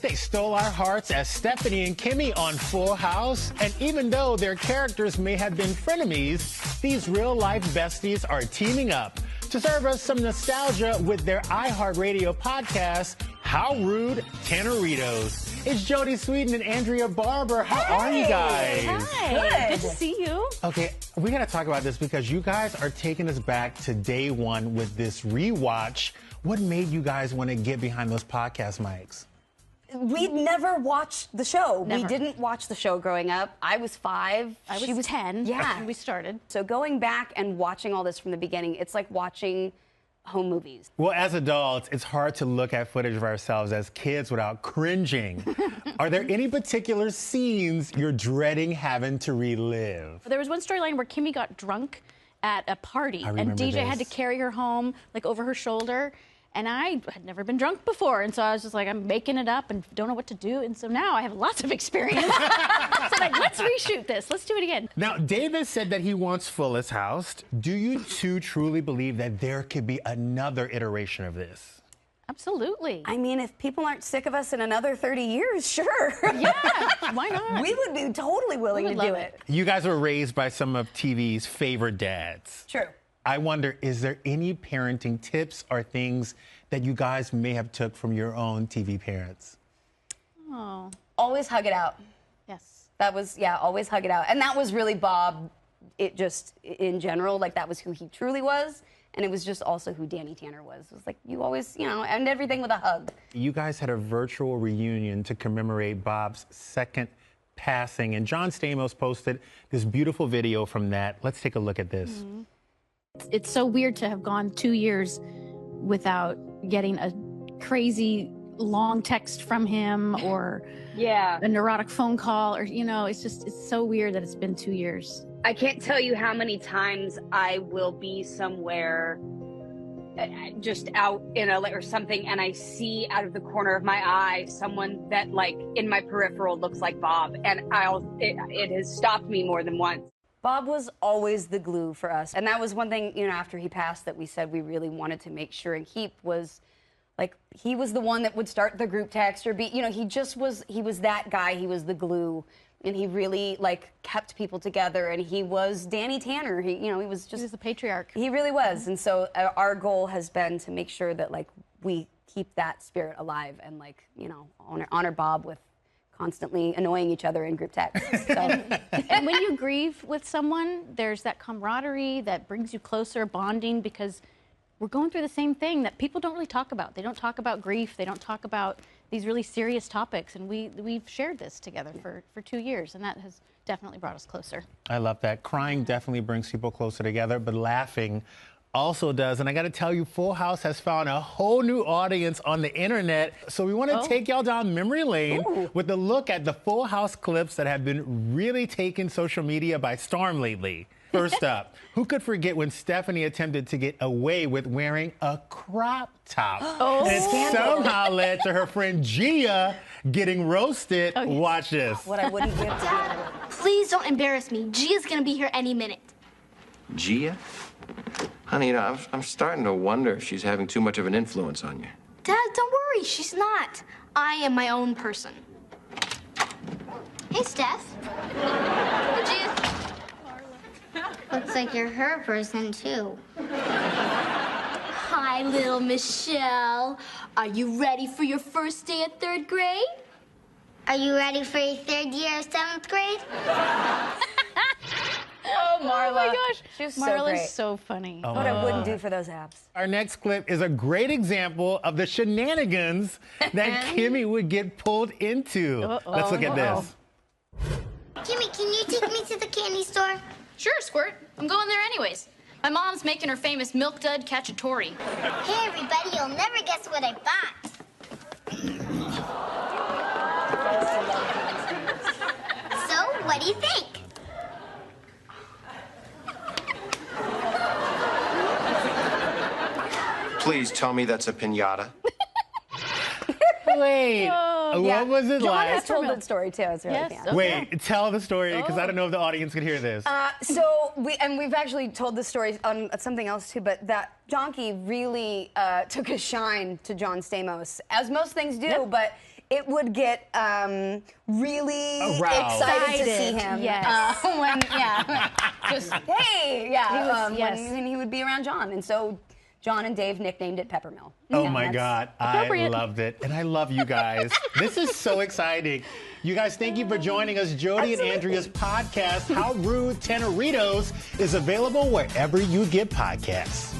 They stole our hearts as Stephanie and Kimmy on Full House. And even though their characters may have been frenemies, these real-life besties are teaming up to serve us some nostalgia with their iHeartRadio podcast, How Rude, Tanneritos. It's Jodie Sweetin and Andrea Barber. How are you guys? Hi. Good to see you. Okay, we got to talk about this because you guys are taking us back to day one with this rewatch. What made you guys want to get behind those podcast mics? We'd never watched the show. Never. We didn't watch the show growing up. I was 5. She was 10. Yeah. When we started. So going back and watching all this from the beginning, it's like watching home movies. Well, as adults, it's hard to look at footage of ourselves as kids without cringing. Are there any particular scenes you're dreading having to relive? There was one storyline where Kimmy got drunk at a party, and DJ had to carry her home, like over her shoulder. And I had never been drunk before, and so I was just like, I'm making it up and don't know what to do. And so now I have lots of experience. So I'm like, let's reshoot this. Let's do it again. Now, David said that he wants Fullest House. Do you two truly believe that there could be another iteration of this? Absolutely. I mean, if people aren't sick of us in another 30 years, sure. Yeah, why not? We would be totally willing to do it. You guys were raised by some of TV's favorite dads. True. I wonder, is there any parenting tips or things that you guys may have took from your own TV parents? Oh. Always hug it out. Yes. That was, yeah, always hug it out. And that was really Bob, it just, in general, like that was who he truly was. And it was just also who Danny Tanner was. It was like, you always, you know, end everything with a hug. You guys had a virtual reunion to commemorate Bob's second passing. And John Stamos posted this beautiful video from that. Let's take a look at this. Mm-hmm. It's so weird to have gone 2 years without getting a crazy long text from him or a neurotic phone call, or, you know, it's so weird that it's been 2 years. I can't tell you how many times I will be somewhere just out in a or something, and I see out of the corner of my eye someone that, like, in my peripheral looks like Bob, and it has stopped me more than once. Bob was always the glue for us. And that was one thing, you know, after he passed that we said we really wanted to make sure and keep was, like, he was the one that would start the group text or be, you know, he was that guy. He was the glue. And he really, like, kept people together. And he was Danny Tanner. He was the patriarch. He really was. And so our goal has been to make sure that, like, we keep that spirit alive and, like, you know, honor Bob with constantly annoying each other in group text. So. And when you grieve with someone, there's that camaraderie that brings you closer, bonding, because we're going through the same thing that people don't really talk about. They don't talk about grief. They don't talk about these really serious topics. And we've shared this together for 2 years, and that has definitely brought us closer. I love that. Crying definitely brings people closer together, but laughing also does. And I got to tell you, Full House has found a whole new audience on the internet. So we want to take y'all down memory lane with a look at the Full House clips that have been really taking social media by storm lately. First up, who could forget when Stephanie attempted to get away with wearing a crop top? And it somehow led to her friend Gia getting roasted. Watch this. What I wouldn't give. Dad, please don't embarrass me. Gia's gonna be here any minute. Gia? Honey, you know, I'm starting to wonder if she's having too much of an influence on you. Dad, don't worry. She's not. I am my own person. Hey, Steph. Hey, Gia. Looks like you're her person, too. Hi, little Michelle. Are you ready for your first day at 3rd grade? Are you ready for your 3rd year of 7th grade? Oh, Marla. Oh my gosh. She was Marla's so funny. Oh, what I wouldn't do for those apps. Our next clip is a great example of the shenanigans that Kimmy would get pulled into. Let's look at this. Kimmy, can you take me to the candy store? Sure, Squirt. I'm going there anyways. My mom's making her famous Milk Dud Cacciatore. Hey, everybody, you'll never guess what I bought. So, what do you think? Please tell me that's a piñata. Wait, what was it John like? has told that story too. It's really fun. Wait, tell the story, because I don't know if the audience can hear this. So we've actually told this story on something else too, but that Donkey really took a shine to John Stamos, as most things do. But it would get really Aroused. excited to see him. Yes. Just, hey, yeah. Yes. When he would be around John. And so John and Dave nicknamed it Peppermill. Oh Yeah, my that's God, I loved it. And I love you guys. This is so exciting. You guys, thank you for joining us. Jodie and Andrea's podcast, How Rude Tanneritos, is available wherever you get podcasts.